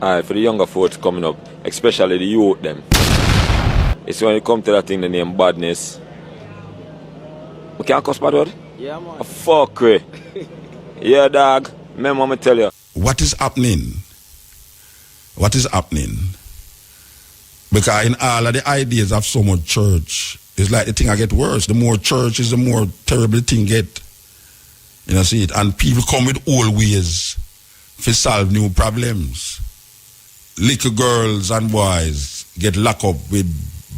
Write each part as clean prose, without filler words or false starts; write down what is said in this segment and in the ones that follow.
Alright, for the younger folks coming up, especially the youth them. It's when you come to that thing the name Badness. We can't cuss bad word? Yeah, man. A fuckery. Yeah, dog. Remember me tell you. What is happening? What is happening? Because in all of the ideas of so much church, it's like the thing I get worse. The more church is, the more terrible thing get. You know, see it? And people come with old ways to solve new problems. Little girls and boys get locked up with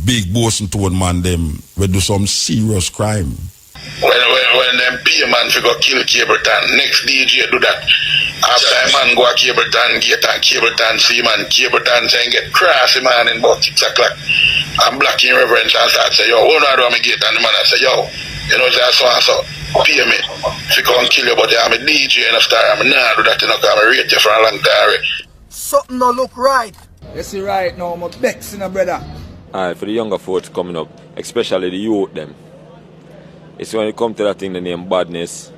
big bosom tone man them will do some serious crime. When them pay man to go kill Cableton, next DJ do that. After a man go a Cableton gate and Cableton see man, Cableton say get crassy man in about 6 o'clock. And black in reverence and start say, yo, who know do me gate? And the man I say, yo, you know, say so and so, pay me to come kill you, but I'm a DJ and a star, I'm not do that, you know, because I'm a rate you for a long time. Something don't look right. You see right now, I'm vexing, brother. Alright, for the younger folks coming up, especially the youth them. It's when you come to that thing the name Badness.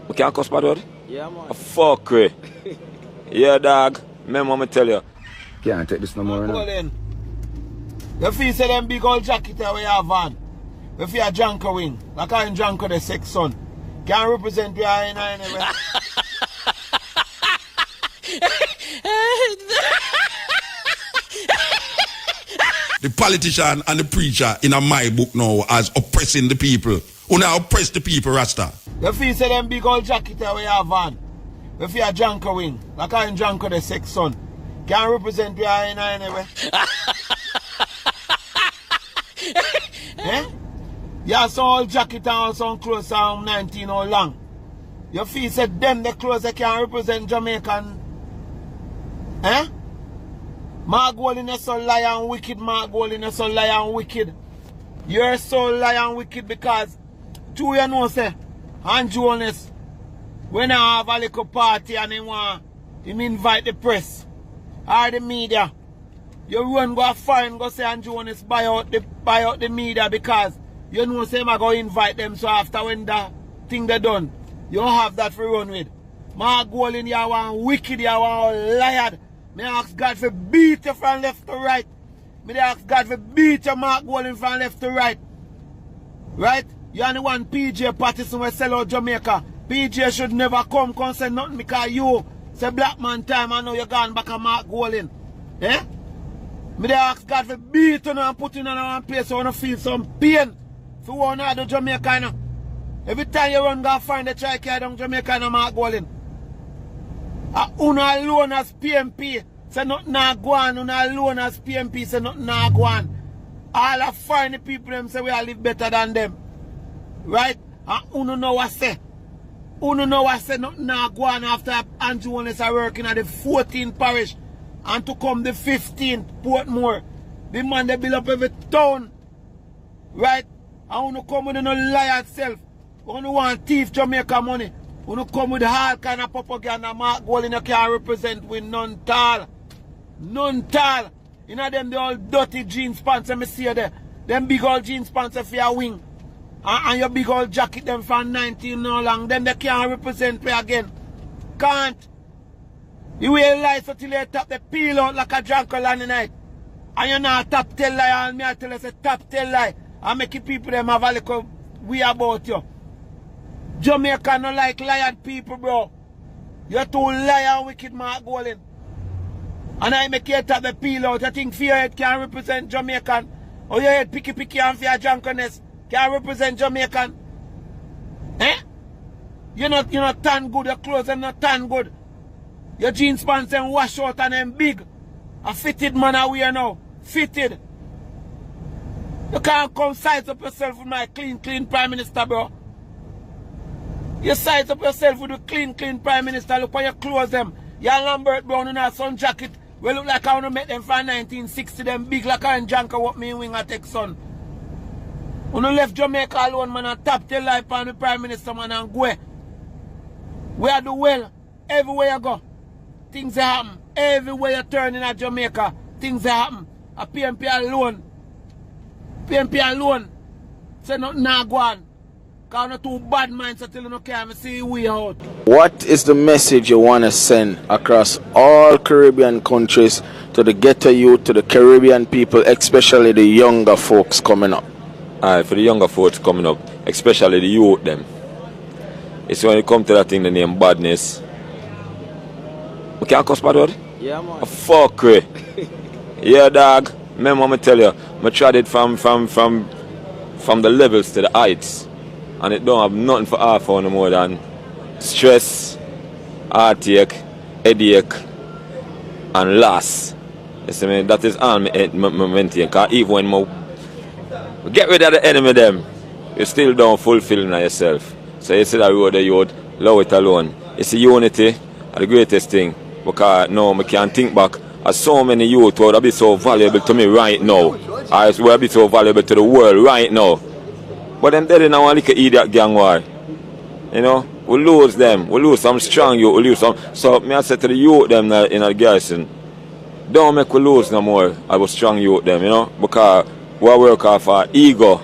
We can't cuss bad word? Yeah, man. A fuckery. Yeah, dog. Remember me tell you. Can't take this no more, no? You feel say them big old jacket that we have on. You feel a Janko wing. Like I'm Janko the sex son. Can't represent we are in anyway. The politician and the preacher in my book now as oppressing the people. Who now oppress the people, Rasta. You feel say them big old jacket that we have on. You feel a Janko wing. Like I'm Janko the sex son. Can't represent we are in anyway. Eh? You have some old jacket and some clothes and 19 or long. You feel say them the clothes they can represent Jamaican. Eh? Mark Golding is so liar and wicked, Mark Golding is so liar and wicked. You're so liar and wicked because two you know say, and Jonas, when I have a little party and him invite the press or the media, you run go find go say and Jonas buy out the media because you know say I go invite them, so after when the thing they done, you have that for run with. Mark Golding, you are wicked, you are liar. Me ask God to beat you from left to right. Me ask God to beat you, Mark Golding, from left to right. Right? You are the one PJ Patterson will sell out Jamaica. PJ should never come say nothing because you say black man time. I know you're gone back on Mark Golding. Eh? Me ask God to beat you and put you in one place so you want to feel some pain for one of the Jamaica. You know? Every time you run, go find the try carry down Jamaica and Mark Golding. Una alone as PMP say nothing not go on. Una alone as PMP say nothing not go on. All of foreign people them say we all live better than them. Right? And Uno know what say. Uno know what say nothing not go on after Andrew Jones are working at the 14th parish and to come the 15th Portmore. The man they build up every town. Right? And Uno come with no lie itself. Uno want thief Jamaica money. Uno come with all kind of propaganda. Mark Golding you can't represent with none tall. None tall. You know them the old dirty jeans pants me see there. Them big old jeans pants for your wing. And your big old jacket them from 19 no long. Them they can't represent me again. Can't. You will lie so till you tap the peel out like a drunk on the night. And you not top tell lie and me I tell you say top tell lie. And make you people them have a little way about you. Jamaica no like liar people, bro. You're too liar and wicked, Mark Golding. And I make you tap the peel out. You think fear head can represent Jamaican? Or your head picky and fear drunkenness can represent Jamaican? Eh? You're not tan good, your clothes are not tan good. Your jeans pants and wash out and them big. A fitted man I wear now. Fitted. You can't come size up yourself with my clean Prime Minister, bro. You size up yourself with a clean Prime Minister. Look at your clothes them. Your Lambert Brown and a sun jacket. We look like I want to make them from 1960. Them big like I and Janko what me wing at Texan. When you left Jamaica alone, man, and tap the life on the Prime Minister, man, and go. We are the well. Everywhere you go, things happen. Everywhere you turn in at Jamaica, things happen. A PMP alone. PMP alone. Say nothing not go on. Because I'm too bad minds until you don't care me see we out. What is the message you want to send across all Caribbean countries to the ghetto youth, to the Caribbean people, especially the younger folks coming up? Alright, for the younger folks coming up, especially the youth them. It's when you come to that thing the name Badness. We can't cuss bad word? Yeah, man. A fuckery. Yeah, dog. Remember me tell you, I tried it from the levels to the heights. And it don't have nothing for half no more than stress, heartache, headache, and loss. You see me? That is all me maintain. Because even when I get rid of the enemy them, you still don't fulfill yourself. So you see that road the youth, love it alone. You see unity is the greatest thing. Because now I can't think back. As so many youth would be so valuable to me right now. As will be so valuable to the world right now. But them dead in our little idiot gang war. You know, we lose them. We lose some strong youth. We lose some. So me I say to the youth them in the garrison, don't make we lose no more. I was strong youth them, you know, because we work off our ego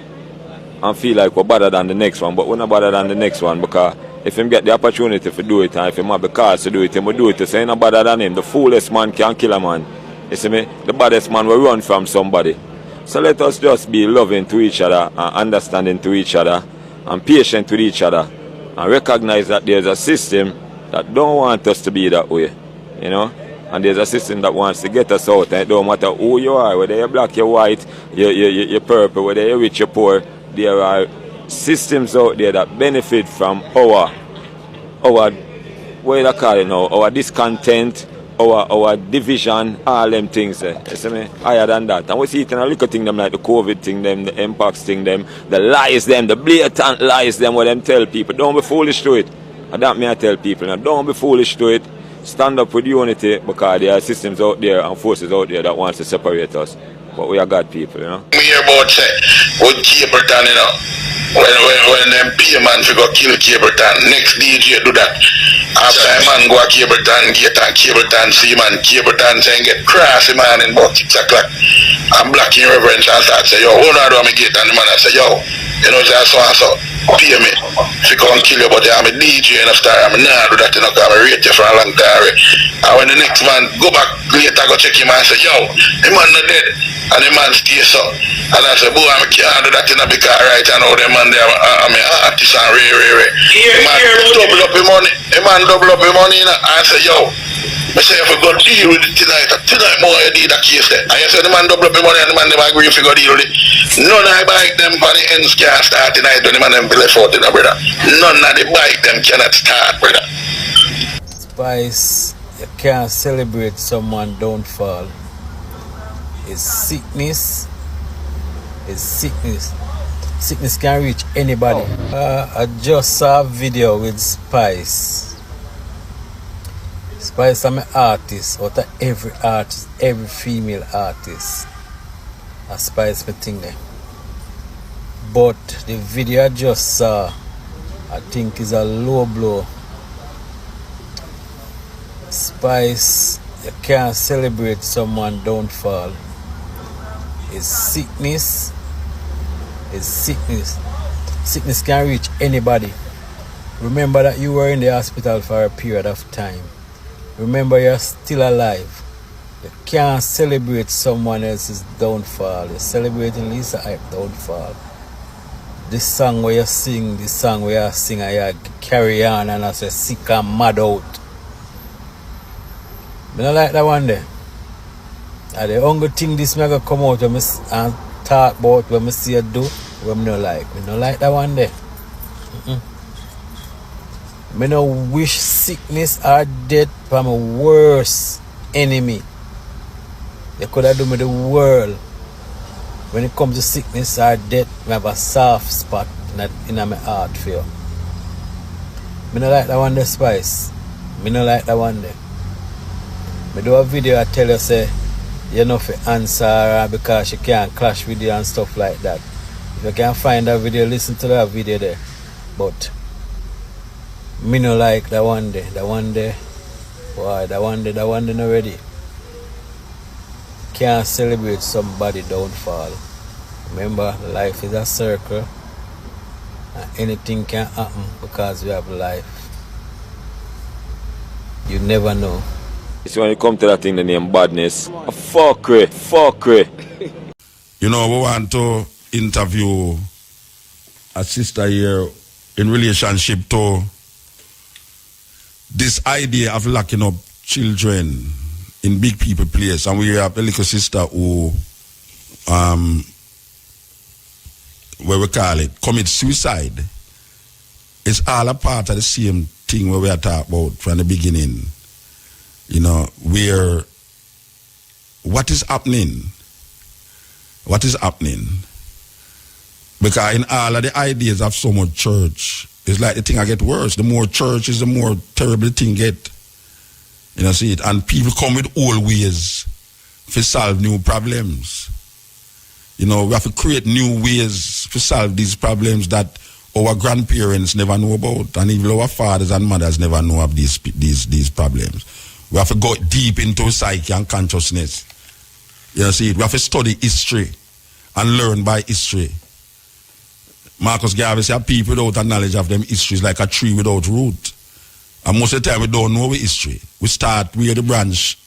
and feel like we're better than the next one. But we're not better than the next one because if him get the opportunity to do it and if him have the cause to do it, him will do it. So he's not better than him. The foolest man can kill a man. You see me? The baddest man will run from somebody. So let us just be loving to each other and understanding to each other and patient with each other and recognize that there's a system that don't want us to be that way, you know, and there's a system that wants to get us out, and it don't matter who you are, whether you're black, you're white, you're purple, whether you're rich, you're poor, there are systems out there that benefit from our what do you call it now, our discontent, our division, all them things, you see me, higher than that. And we see it in a little thing them like the COVID thing them, the impacts thing them, the lies them, the blatant lies them, what them tell people. Don't be foolish to it. And that me I tell people, now don't be foolish to it. Stand up with unity because there are systems out there and forces out there that wants to separate us. But we are God people, you know. Me hear about say, with Caperton, you know, when them pay man to go kill Caperton, next DJ do that. After a man go to Caperton, get on Caperton, see man, Caperton say get crazy man in about 6 o'clock. I'm black in reverence and start say, yo, who know do I get? And the man I say, yo, you know, so and so, pay me. If you come kill you, but I'm a DJ and a star, I'm not do that, you know, because I rate you for a long time. And when the next man go back later, go check him and say, yo, the man not dead. And the man stays up. And I say, boy, I can't do that, you know, because right I know the man there, I'm an artist and rare. The man double up the money. The man double up the money, you know, and I say, yo, I say if we go deal with it tonight more you need a case there. And you say the man double up the money and the man never agree if we go deal with it. None of the bike them for the ends can't start tonight when the man them be left out, you know, brother. None of the bike them cannot start, brother. Spice, you can't celebrate someone downfall. It's sickness. It's sickness. Sickness can reach anybody. I just saw a video with Spice. Spice, I'm an artist. Out of every artist, every female artist, a Spice me thing there. But the video I just saw, I think is a low blow. Spice, you can't celebrate someone downfall. It's sickness. It's sickness. Sickness can reach anybody. Remember that you were in the hospital for a period of time. Remember you're still alive. You can't celebrate someone else's downfall. You're celebrating Lisa Hype downfall. This song where you sing, this song where you sing and you carry on and I say sick and mad out. I don't like that one there. And the only thing this me gonna come out and talk about when I see you do, what I don't like. I don't like that one there. I don't wish sickness or death from a worst enemy. They could have done me the world. When it comes to sickness or death, I have a soft spot in my heart for you. I don't like that one there, Spice. I don't like that one there. I do a video I tell you say you know for answer her because she can't clash with you and stuff like that. If you can find that video, listen to that video there. But me no like that one there. That one there. Why that one there not ready. Can't celebrate somebody downfall. Remember, life is a circle Anything can happen because we have life. You never know. So when you come to that thing, the name Badness, fuckery. You know, we want to interview a sister here in relationship to this idea of locking up children in big people place. And we have a little sister who, where we call it, commit suicide. It's all a part of the same thing where we are talking about from the beginning. You know, where what is happening? What is happening? Because in all of the ideas of so much church, it's like the thing I get worse. The more church is, the more terrible the thing get. You know, see it? And people come with old ways to solve new problems. You know, we have to create new ways to solve these problems that our grandparents never know about, and even our fathers and mothers never know of these problems. We have to go deep into psyche and consciousness. You know, see it? We have to study history and learn by history. Marcus Garvey said people without a knowledge of them history is like a tree without root. And most of the time we don't know the history. We start where the branch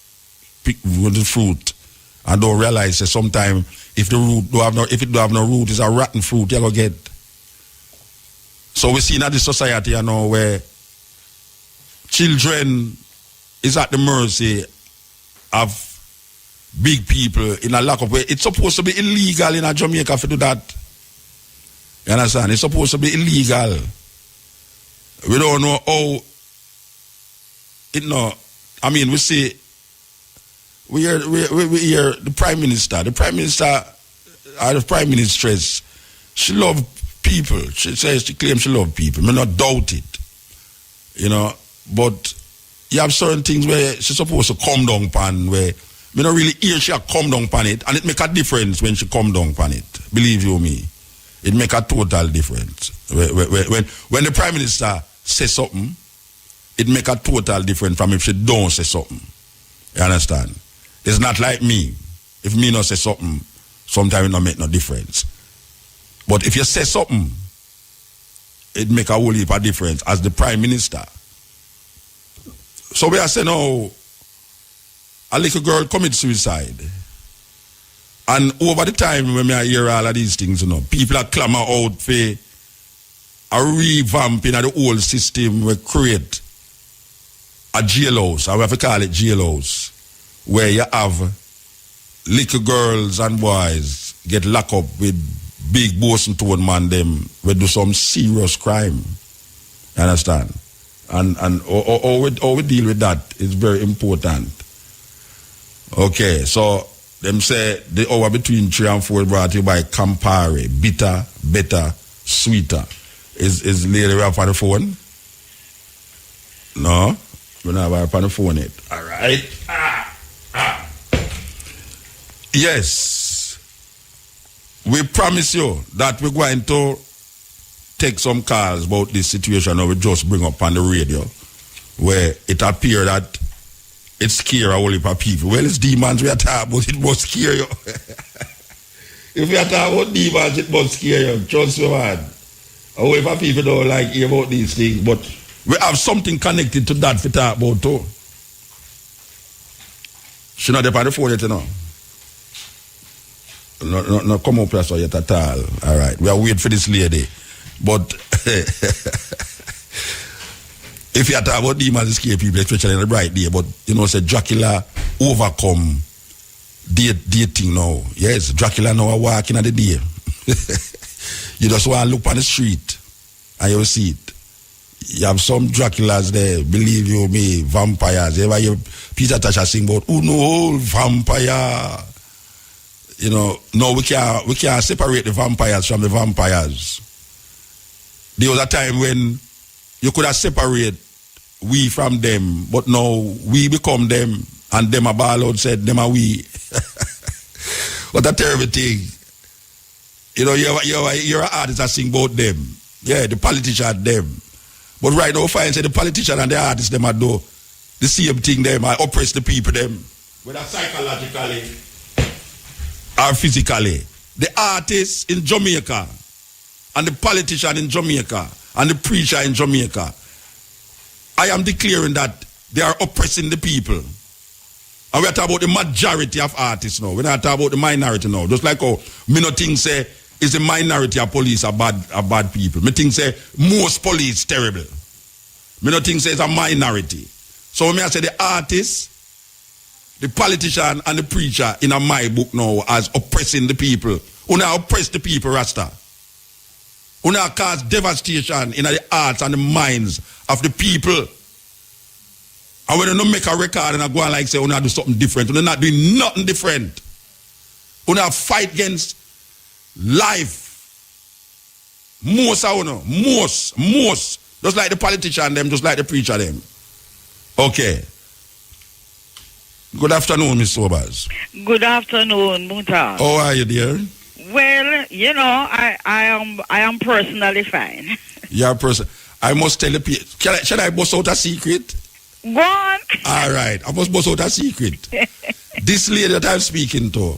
pick with the fruit and don't realize that sometimes if it don't have no root, it's a rotten fruit you're gonna get. So we see in this society, you know, where children is at the mercy of big people in a lack of way. It's supposed to be illegal in Jamaica to do that. You understand? It's supposed to be illegal. We don't know how it no. I mean, we see we hear the Prime Minister. The Prime Minister or the Prime Ministeress, she love people. She says she claims she love people. Me not doubt it. You know, but you have certain things where she's supposed to come down upon where me not really hear she come down upon it, and it make a difference when she come down upon it. Believe you me. It make a total difference. When the Prime Minister says something, it make a total difference from if she don't say something. You understand? It's not like me. If me not say something, sometimes it don't make no difference. But if you say something, it make a whole heap of difference as the Prime Minister. So we are saying, oh, a little girl commit suicide. And over the time when I hear all of these things, you know, people are clamor out for a revamping of the whole system. We create a jailhouse, or we have to call it jailhouse, where you have little girls and boys get locked up with big bosom tone man them we do some serious crime. You understand? And how we deal with that is very important. Okay, so them say the hour between 3 and 4 brought to you by Campari, bitter, better, sweeter. Is lady up on the phone? No? We don't have her on the phone yet. All right. Yes. We promise you that we're going to take some calls about this situation that we just bring up on the radio, where it appears that it scares a whole heap of people. Well, it's demons we are talking about, it must scare you. If we are talking about demons, it must scare you. Trust me, man. A whole heap of people don't like hear about these things, but we have something connected to that we talk about too. She not there on the phone yet, you know. No come up here so yet at all. All right. We are waiting for this lady. But if you are talking about demons, scare people, especially in the bright day, but you know, say Dracula overcome dating now. Yes, Dracula now walking at the day. You just want to look on the street and you see it. You have some Draculas there, believe you me, vampires. You ever hear Peter Tasha sing about, oh no, vampire. You know, no, we can't separate the vampires from the vampires. There was a time when you could have separated we from them, but now we become them, and them are ball out said them are we. What a terrible thing. You know, you're an artist that sing about them. Yeah, the politician them. But right now, find say the politician and the artist them are do the same thing them, I oppress the people them. Whether psychologically, or physically. The artists in Jamaica and the politician in Jamaica and the preacher in Jamaica, I am declaring that they are oppressing the people. And we are talking about the majority of artists now. We're not talking about the minority now. Just like how me no think say is the minority of police are bad people. Me think say most police terrible. Me no think say it's a minority. So when I say the artists, the politician and the preacher in my book now as oppressing the people. Una oppress the people, Rasta. Una cause devastation in the hearts and the minds of the people. And when you don't make a record and I go and like say, una do something different, una not doing nothing different. Una fight against life. Most of una, most. Just like the politician them, just like the preacher them. Okay. Good afternoon, Miss Sobers. Good afternoon, Muta. How are you, dear? Well, you know, I am personally fine. You're a person. I must tell the people. Should I bust out a secret? Go on. All right. I must bust out a secret. This lady that I'm speaking to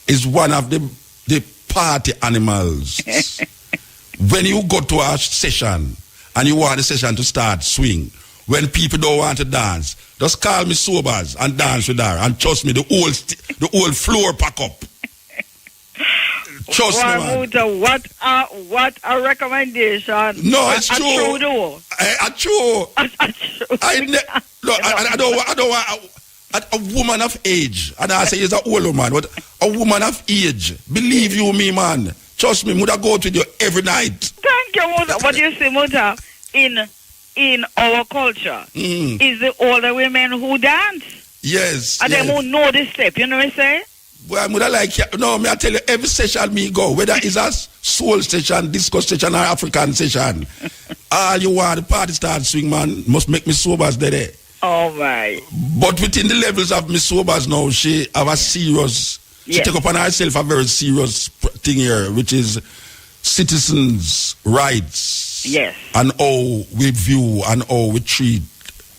is one of the party animals. When you go to a session and you want the session to start swing, when people don't want to dance, just call me Sobers and dance with her. And trust me, the whole floor pack up. Trust me, man. What a recommendation. No, it's true. A true though. A true. I don't want a woman of age. And I say it's an old woman, but a woman of age. Believe you me, man. Trust me, Muda go with you every night. Thank you, Muta. What do you say, Muta? In our culture, is the older women who dance. Yes. And yes. them who know the step, you know what I say? Well, I'm gonna like, no, me I tell you, every session me go, whether it's a soul session, disco session, or African session, all you want, the party start swing, man, must make me Sobers there. Oh, my. But within the levels of Miss Sobers now, she have a serious, she take upon herself a very serious thing here, which is citizens' rights. Yes. And how we view and how we treat,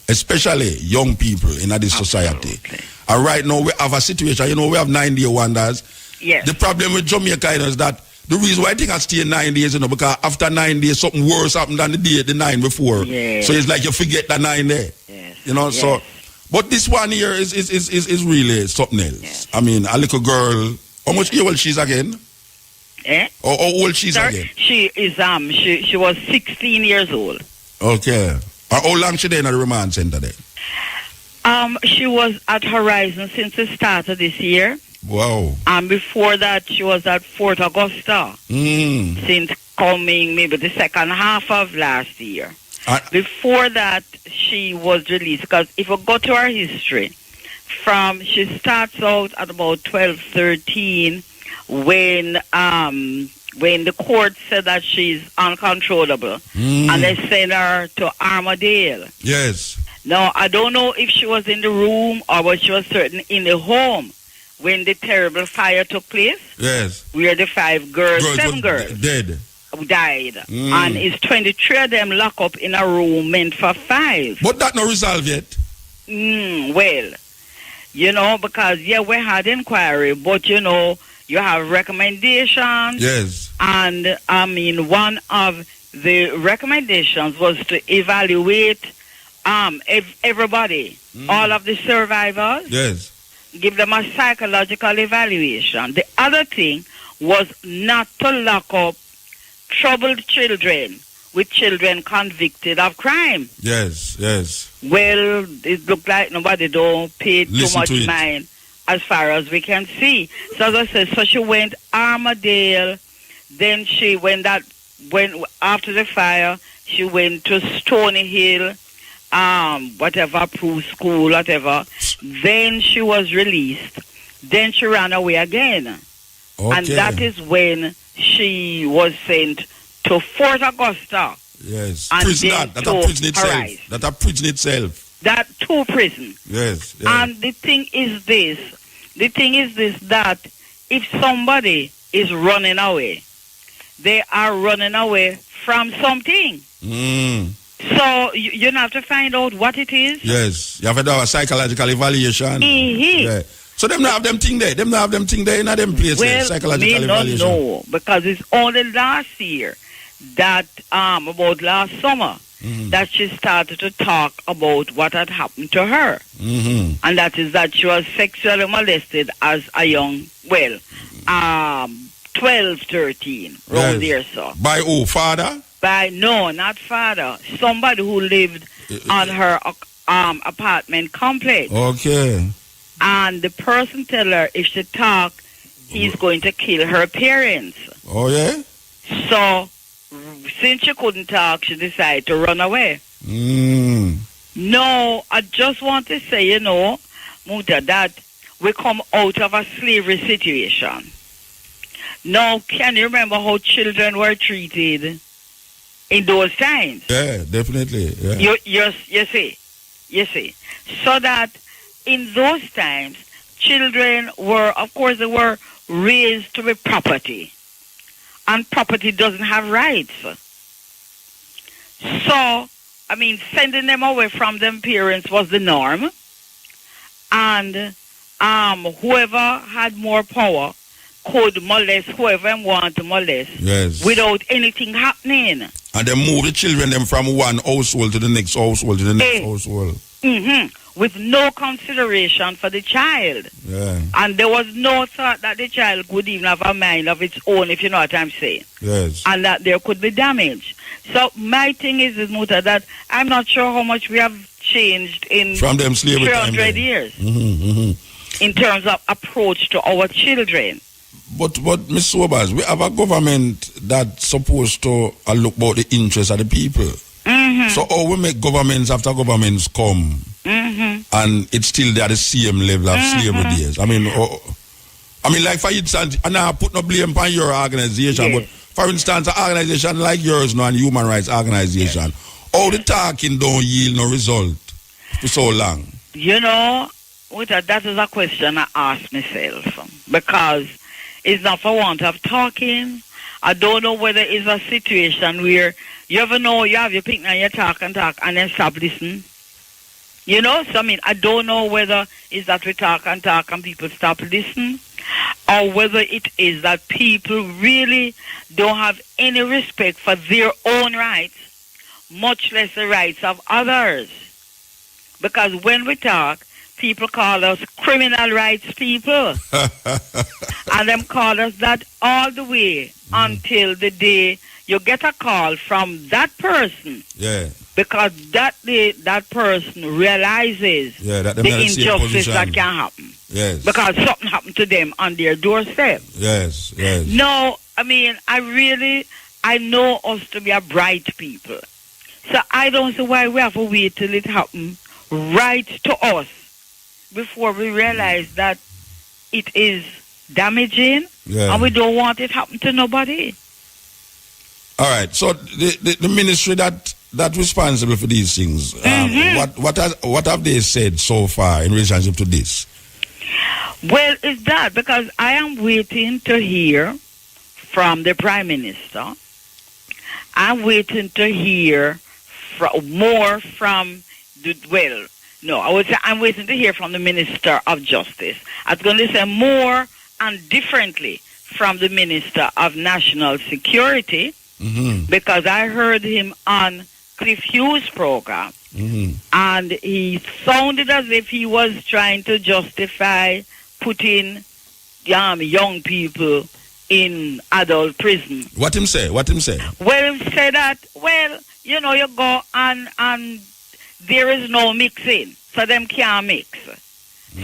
especially young people in this society. And right now we have a situation, you know, we have 9-day wonders. Yes. The problem with Jamaica is that the reason why I think I stay 9 days, you know, because after 9 days something worse happened than the 9 before. Yes. So it's like you forget the 9 there. Yes. You know, yes. so but this one here is really something else. Yes. I mean, a little girl, how much year old she's again? Eh? Or how old she's again? She is she was 16 years old. Okay. How long she there in the remand center there? She was at Horizon since the start of this year. Wow. And before that, she was at Fort Augusta since coming maybe the second half of last year. Before that, she was released. Because if you go to her history, she starts out at about 12, 13 when the court said that she's uncontrollable and they sent her to Armadale. Yes. Now, I don't know if she was in the room or was she was certain in the home when the terrible fire took place. Yes. Where the 7 girls dead. Died. And it's 23 of them locked up in a room meant for 5. But that not resolved yet. Well, you know, because, we had inquiry, but, you know, you have recommendations. Yes. And, I mean, one of the recommendations was to evaluate everybody, all of the survivors. Yes. Give them a psychological evaluation. The other thing was not to lock up troubled children with children convicted of crime. Yes, yes. Well, it looked like nobody don't pay too much mind as far as we can see. So as I said, so she went Armadale, then she went after the fire, she went to Stony Hill, whatever, Prue School, whatever. Then she was released. Then she ran away again. Okay. And that is when she was sent to Fort Augusta. Yes. And prison, that a prison itself. Arise. That a prison itself. That to prison. Yes. And the thing is this, that if somebody is running away, they are running away from something. So you have to find out what it is. Yes. You have to do a psychological evaluation. Yeah. So them not have them thing there. In them places. Well, psychological me evaluation. not know, because it's only last year that about last summer, that she started to talk about what had happened to her. And that is that she was sexually molested as a young, 12, 13, around there, so. By who? Father? No, not father. Somebody who lived on her apartment complex. Okay. And the person tell her if she talk, he's going to kill her parents. Oh, yeah? So, since she couldn't talk, she decided to run away. No, I just want to say, Muta, that we come out of a slavery situation. Now, can you remember how children were treated in those times? Yeah, definitely. Yeah. You see. So that in those times, children were, of course, they were raised to be property. And property doesn't have rights. So, sending them away from them parents was the norm. And whoever had more power could molest whoever want to molest without anything happening. And they move the children them from one household to the next household to the next household. With no consideration for the child. Yeah. And there was no thought that the child could even have a mind of its own, if you know what I'm saying. Yes. And that there could be damage. So my thing is, Muta, that I'm not sure how much we have changed in from them slavery 300 years in terms of approach to our children. But Ms. Sobers, we have a government that's supposed to look about the interests of the people. So how we make governments after governments come and it's still at the same level of slavery days. Like for instance, and I put no blame on your organization, but for instance, an organization like yours now, and human rights organization, all the talking don't yield no result for so long. That is a question I ask myself, because it's not for want of talking. I don't know whether it's a situation where you ever know you have your picnic and you talk and then stop listening. I don't know whether it's that we talk and people stop listening, or whether it is that people really don't have any respect for their own rights, much less the rights of others. Because when we talk, people call us criminal rights people. And them call us that all the way until the day you get a call from that person. Yeah. Because that day that person realizes that the injustice that can happen. Yes. Because something happened to them on their doorstep. Yes. No, I know us to be a bright people. So I don't see why we have to wait till it happens right to us before we realize that it is damaging and we don't want it happen to nobody. All right. So the ministry that responsible for these things, what have they said so far in relationship to this? Well, it's that because I am waiting to hear from the Prime Minister. I'm waiting to hear more from I'm waiting to hear from the Minister of Justice. I was going to say more and differently from the Minister of National Security, because I heard him on Cliff Hughes' program, and he sounded as if he was trying to justify putting young people in adult prison. What him say? Well, he said that, you go and there is no mixing, so them can't mix.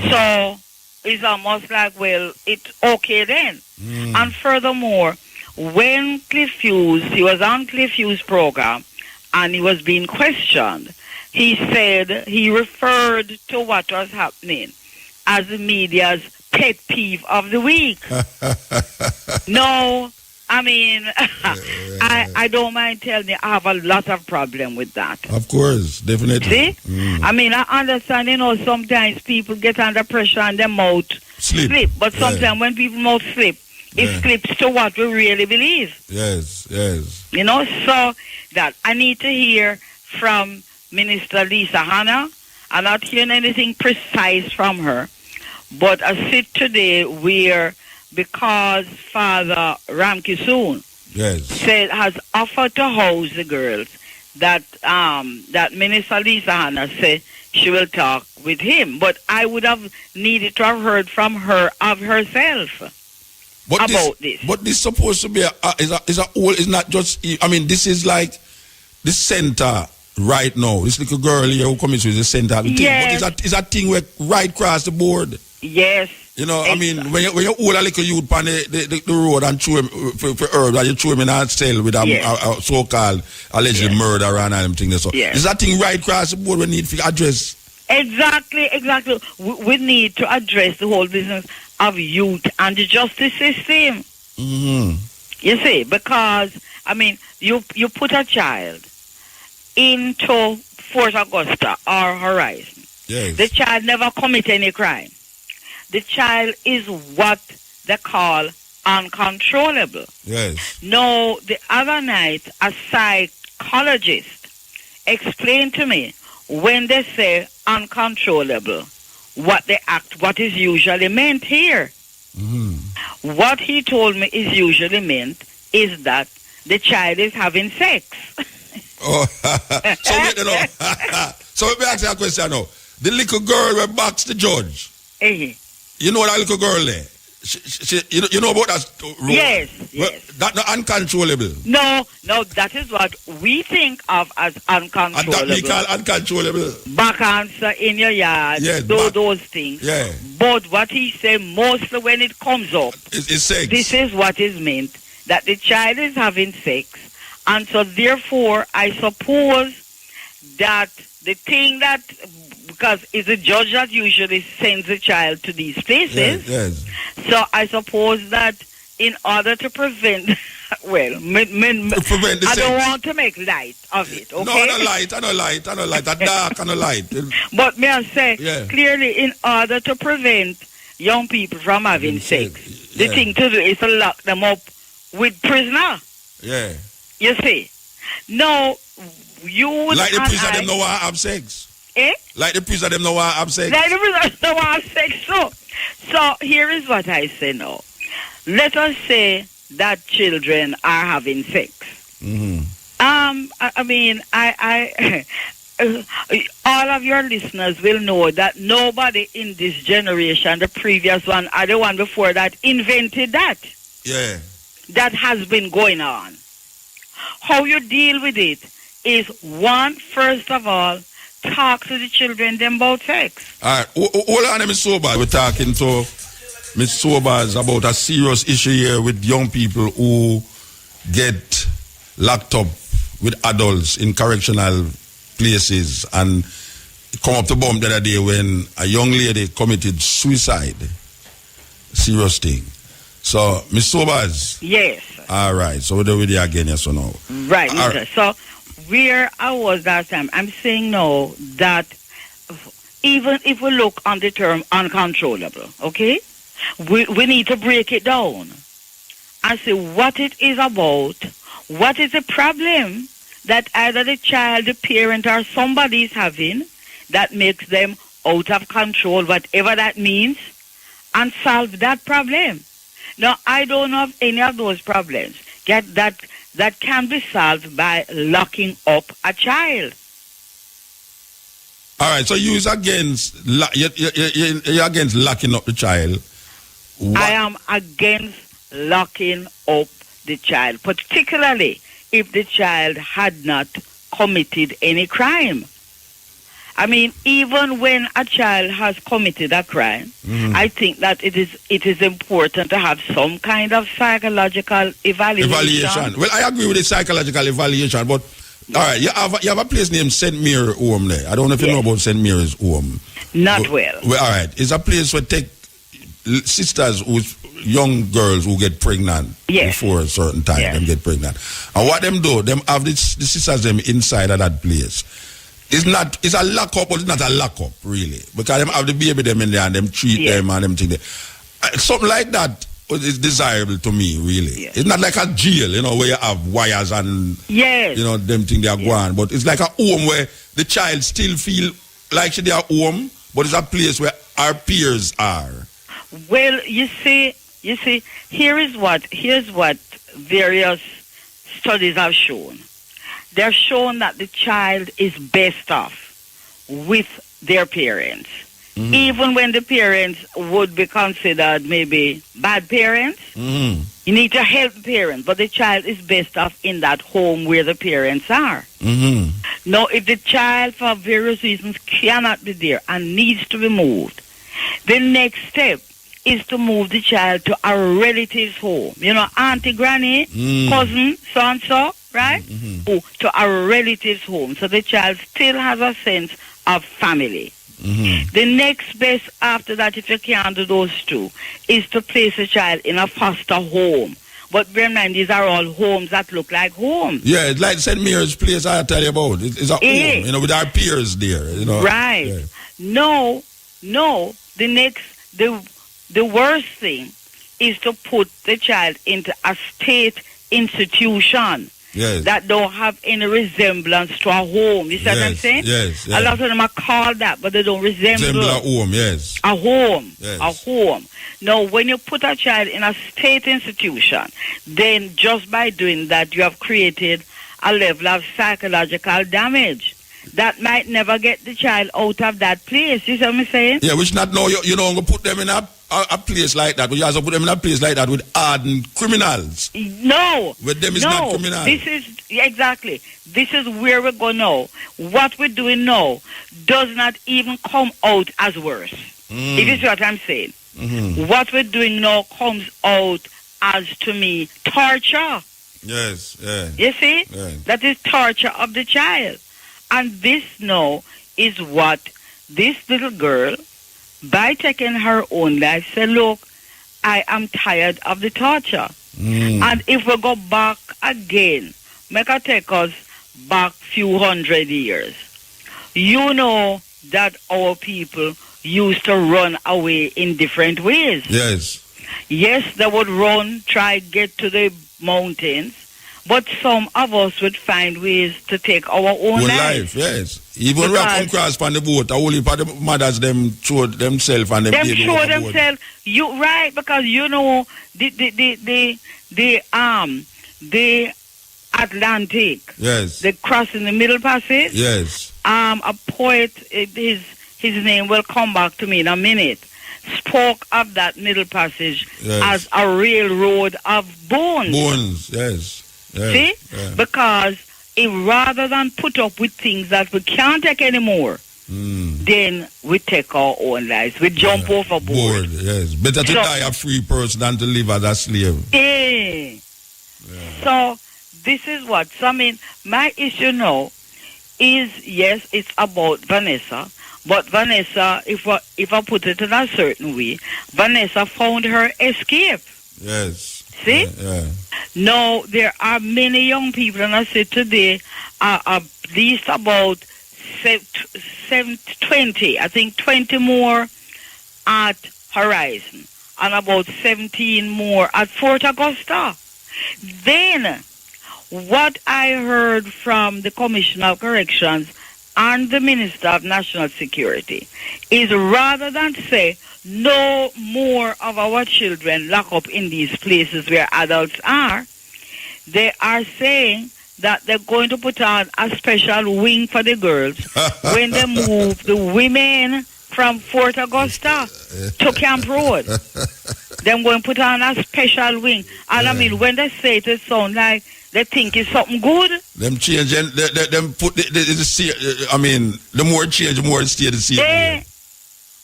So it's almost like, it's okay then. And furthermore, when he was on Cliff Hughes' program and he was being questioned, he said he referred to what was happening as the media's pet peeve of the week. No, I don't mind telling you, I have a lot of problem with that. Of course, definitely. See? I understand, sometimes people get under pressure and their mouth slip. But sometimes when people mouth slip, it slips to what we really believe. Yes. So that I need to hear from Minister Lisa Hanna. I'm not hearing anything precise from her. But I sit today where, because Father Ramkisoon said has offered to house the girls. That Minister Lisa Hanna said she will talk with him, but I would have needed to have heard from her of herself about this. But this supposed to be is a whole. It's not just. I mean, this is like the center right now. This little girl here who comes with the center. Yes. But it's a thing where right across the board. Yes. You know, exactly. I mean, when you hold a little youth on the road and throw him for herbs, and you throw him in a cell with a so-called alleged murderer and them things. So is that thing right across the board we need to address? Exactly. We need to address the whole business of youth and the justice system. Mm-hmm. You see, because, I mean, you put a child into Fort Augusta or Horizon. Yes. The child never commit any crime. The child is what they call uncontrollable. Yes. No, the other night, a psychologist explained to me when they say uncontrollable, what is usually meant here. Mm-hmm. What he told me is usually meant is that the child is having sex. Oh, so wait, so let me ask you a question now. The little girl will box the judge. You know that little girl there? You know about that? Yes. That's not uncontrollable. No, that is what we think of as uncontrollable. And that we call uncontrollable. Back answer in your yard, those things. Yeah. But what he said, mostly when it comes up, it's sex. This is what is meant, that the child is having sex. And so therefore, I suppose that the thing that, because it's a judge that usually sends the child to these places. Yes. So I suppose that in order to prevent, I don't want to make light of it, okay? No, I don't light. That dark, I don't light. But may I say, clearly in order to prevent young people from having sex, the thing to do is to lock them up with prisoner. Yeah. You see? No, you would like the prisoner them know I have sex. Eh? Like the prisoner them know I have sex. Like the prisoner know I have sex, so here is what I say now. Let us say that children are having sex. Mm-hmm. I mean, I all of your listeners will know that nobody in this generation, the previous one or the one before that, invented that. Yeah. That has been going on. How you deal with it is, one, first of all, talk to the children them about sex. All right. Hold on, Miss Sobers. We're talking to Miss Sobers about a serious issue here with young people who get locked up with adults in correctional places, and it come up to bump the other day when a young lady committed suicide. Serious thing. So, Miss Sobers. Yes. All right. So we're there with you again, yes or no? Right. Right. So where I was last time, I'm saying now that even if we look on the term uncontrollable, okay, we need to break it down and see what it is about, what is the problem that either the child, the parent, or somebody is having that makes them out of control, whatever that means, and solve that problem. Now, I don't have any of those problems that can be solved by locking up a child. All right, so you're against locking up the child. What? I am against locking up the child, particularly if the child had not committed any crime. I mean, even when a child has committed a crime, I think that it is important to have some kind of psychological evaluation. Well, I agree with the psychological evaluation, but all right, you have a place named St. Mary Home there. I don't know if you know about St. Mary's Home. Not well. Well, all right, it's a place where take sisters who's young girls who get pregnant before a certain time, them get pregnant. And what them do, them have the sisters them inside of that place. It's a lock-up, but it's not a lock-up, really. Because them have the baby them in there and them treat them and them thing there. Something like that is desirable to me, really. Yes. It's not like a jail, where you have wires and, them thing they are going. But it's like a home where the child still feel like they are home, but it's a place where our peers are. Well, you see, here's what various studies have shown. They've shown that the child is best off with their parents. Mm-hmm. Even when the parents would be considered maybe bad parents, mm-hmm. you need to help the parents, but the child is best off in that home where the parents are. Mm-hmm. Now, if the child, for various reasons, cannot be there and needs to be moved, the next step is to move the child to a relative's home. You know, auntie, granny, cousin, so-and-so, right? Mm-hmm. To a relative's home. So the child still has a sense of family. Mm-hmm. The next best after that, if you can't do those two, is to place a child in a foster home. But bear in mind, these are all homes that look like homes. Yeah, it's like St. Mary's place I tell you about. It's a home, you know, with our peers there. You know. Right. Yeah. No, the worst thing is to put the child into a state institution. Yes. That don't have any resemblance to a home. You see what I'm saying? Yes. A lot of them are called that, but they don't resemble a home, yes. A home. Yes. A home. Now, when you put a child in a state institution, then just by doing that, you have created a level of psychological damage that might never get the child out of that place. You see what I'm saying? Yeah, which not know you don't put them in a place like that, but you also put them in a place like that with hardened criminals. No. With them is not criminal. This is where we go now. What we're doing now does not even come out as worse. If you see what I'm saying. Mm-hmm. What we're doing now comes out as, to me, torture. Yes, yeah. You see? Yeah. That is torture of the child. And this now is what this little girl, by taking her own life, said, look, I am tired of the torture. And if we go back again, make it take us back few hundred years. You know that our people used to run away in different ways. Yes. Yes, they would run, try get to the mountains. But some of us would find ways to take our own life. Yes. Even when we come across on the boat, only for the mothers them show themselves and them show themselves. You right, because you know the Atlantic. Yes. They cross in the Middle Passage. Yes. A poet, his name will come back to me in a minute, spoke of that Middle Passage as a railroad of bones. Bones, yes. See? Yeah. Because rather than put up with things that we can't take anymore, then we take our own lives. We jump overboard. Yes. Better to die a free person than to live as a slave. Yeah. So this is what. So I mean, my issue now is, yes, it's about Vanessa. But Vanessa, if I put it in a certain way, Vanessa found her escape. Yes. See? Yeah. Now, there are many young people, and I said today, at least about 20, I think 20 more at Horizon, and about 17 more at Fort Augusta. Then, what I heard from the Commissioner of Corrections and the Minister of National Security is, rather than say, no more of our children lock up in these places where adults are, they are saying that they're going to put on a special wing for the girls when they move the women from Fort Augusta to Camp Road. They're going to put on a special wing. And I mean, when they say it sounds like they think it's something good. Them change, them put the more change, the more it stay the same.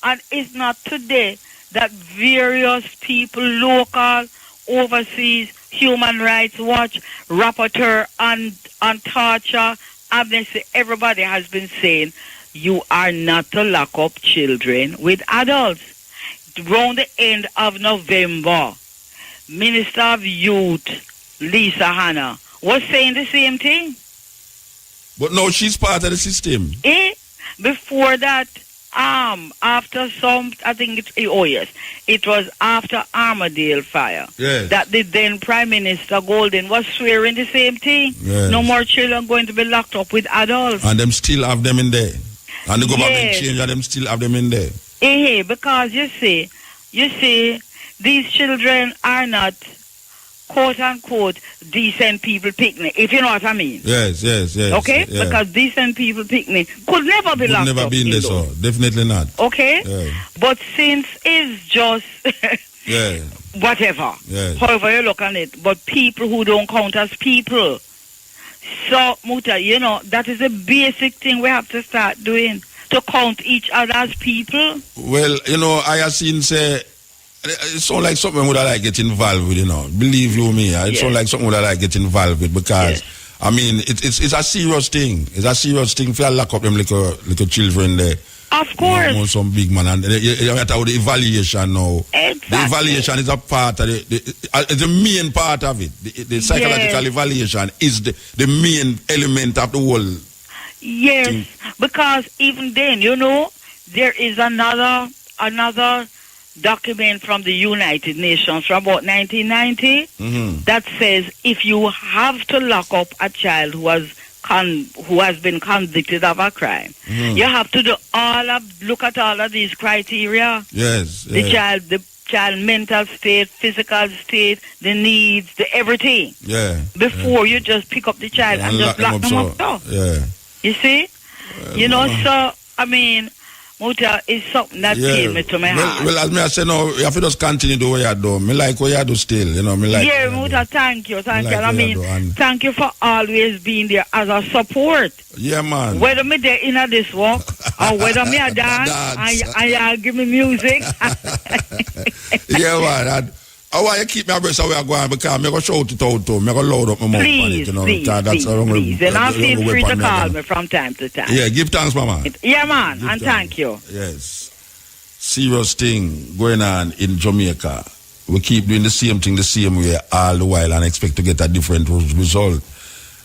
And it's not today that various people, local, overseas, Human Rights Watch, Rapporteur on Torture, Amnesty, everybody has been saying, you are not to lock up children with adults. Around the end of November, Minister of Youth, Lisa Hanna, was saying the same thing. But no, she's part of the system. Before that, after some, I think it was after Armadale fire that the then Prime Minister Golden was swearing the same thing. Yes. No more children going to be locked up with adults. And them still have them in there. And the government change and them still have them in there. Because you see, these children are not quote-unquote decent people picnic, if you know what I mean. Yes. Okay? Yeah. Because decent people picnic could never be locked never up. Be in this, so definitely not. Okay? Yeah. But since it's just whatever, however you look on it, but people who don't count as people. So, Muta, you know, that is a basic thing we have to start doing, to count each other as people. Well, you know, I have seen say, it sounds like something would I like get involved with, you know. Believe you me, it sounds like something would I like get involved with because, I mean, it's a serious thing. It's a serious thing for you to lock up them little children there. Of course. You know, some big man. And you have to the evaluation now. Exactly. The evaluation is a part of the main part of it. The psychological evaluation is the main element of the whole thing. Because even then, you know, there is another document from the United Nations from about 1990 that says if you have to lock up a child who has been convicted of a crime, you have to look at all of these criteria. Yes. The child mental state, physical state, the needs, the everything. Yeah. Before you just pick up the child and just lock them up. Yeah. You see? You know, so I mean, Muta is something that pains me to my heart. Well, as me I say now, you have to just continue to do what you do. Me like what you do still, you know. Me like. Yeah, Muta, thank you. I mean, thank you for always being there as a support. Yeah, man. Whether me there in this walk or whether me a dance and give me music. Yeah, man. I want you to keep me abreast of where I'm going because I'm going to shout it out too. I'm going to load up my mouth on it, you know. Please. And I feel free to call me from time to time. Yeah, give thanks, mama. Yeah, man, and thank you. Yes. Serious thing going on in Jamaica. We keep doing the same thing the same way all the while and expect to get a different result.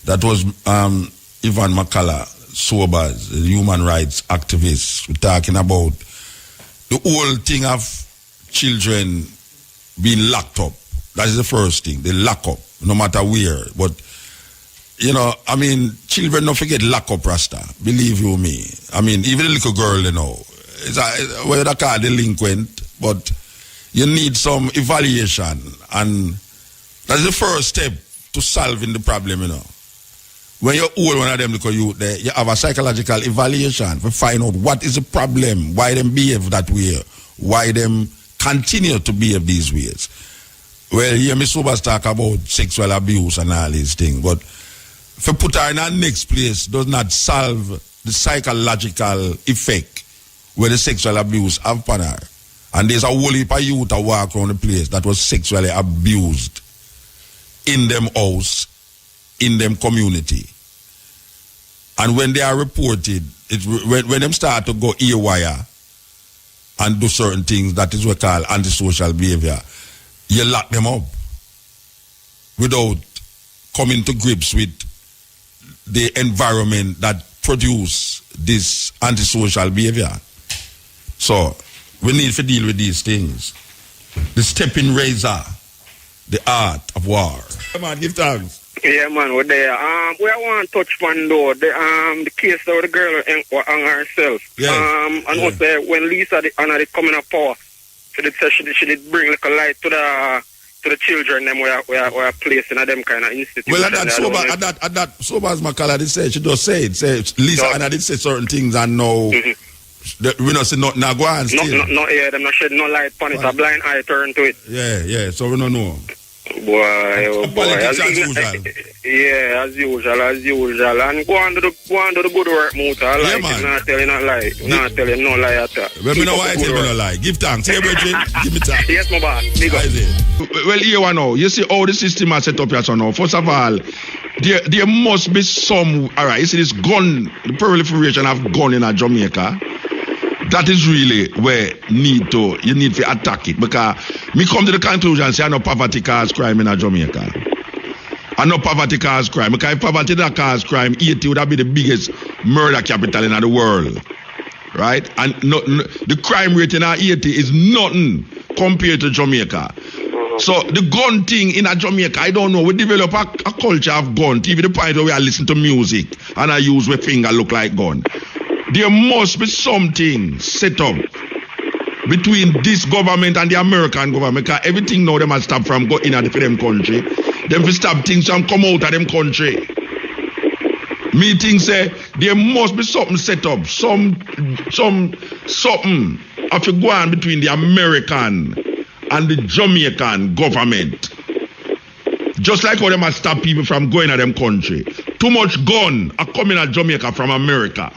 That was Ivan McCullough, Sobers, the human rights activist. We're talking about the whole thing of children being locked up. That is the first thing. They lock up, no matter where. But, you know, I mean, children don't forget lock up, Rasta. Believe you me. I mean, even a little girl, you know, whether they call delinquent, but you need some evaluation. And that's the first step to solving the problem, you know. When you're old, one of them little youth there, you have a psychological evaluation to find out what is the problem, why them behave that way, why them continue to behave these ways. Well, hear me Sobers talk about sexual abuse and all these things, but if put her in our next place does not solve the psychological effect where the sexual abuse have upon her. And there's a whole heap of youth that walk around the place that was sexually abused in them house, in them community. And when they are reported, when them start to go haywire and do certain things, that is what we call antisocial behavior, you lock them up without coming to grips with the environment that produce this antisocial behavior. So we need to deal with these things. The stepping razor, the art of war. Come on, give thanks. Yeah, man, we're there. We want to touch one though. The case of the girl on herself. Yes. And also when Lisa they coming up power, she did bring like a light to the children them we are placing at them kind of institution. Well, at that Sobers McCullough did say, she just said Lisa Anna did say certain things and no. We not see nothing now go on still. Them not shed no light on it. A blind eye turn to it. Yeah. So we don't know. Boy. Politics as usual. Yeah, as usual. And go on to the good work, Muta. I like it. Not tell you not lie. Not tell you no lie at all. Well, me know why I tell you no lie. Give thanks. Hey, Bridget, give me thanks. Yes, my boss. Big up. Well, here we know. You see how the system is set up here so now. First of all, there must be some, all right, you see this gun, the proliferation of gun in Jamaica. That is really where you need to attack it. Because me come to the conclusion, say, no poverty cause crime in Jamaica. And no poverty cause crime. Because if poverty that cause crime, Haiti would have been the biggest murder capital in the world. Right? And the crime rate in Haiti is nothing compared to Jamaica. So the gun thing in Jamaica, I don't know. We develop a culture of gun, even the point where we are listening to music and I use my finger look like gun. There must be something set up between this government and the American government, because everything now them has stop from going in for them country. Them will stop things from come out of them country. Me think say there must be something set up, something have to go on between the American and the Jamaican government. Just like how them have stop people from going to them country. Too much gun are coming at Jamaica from America.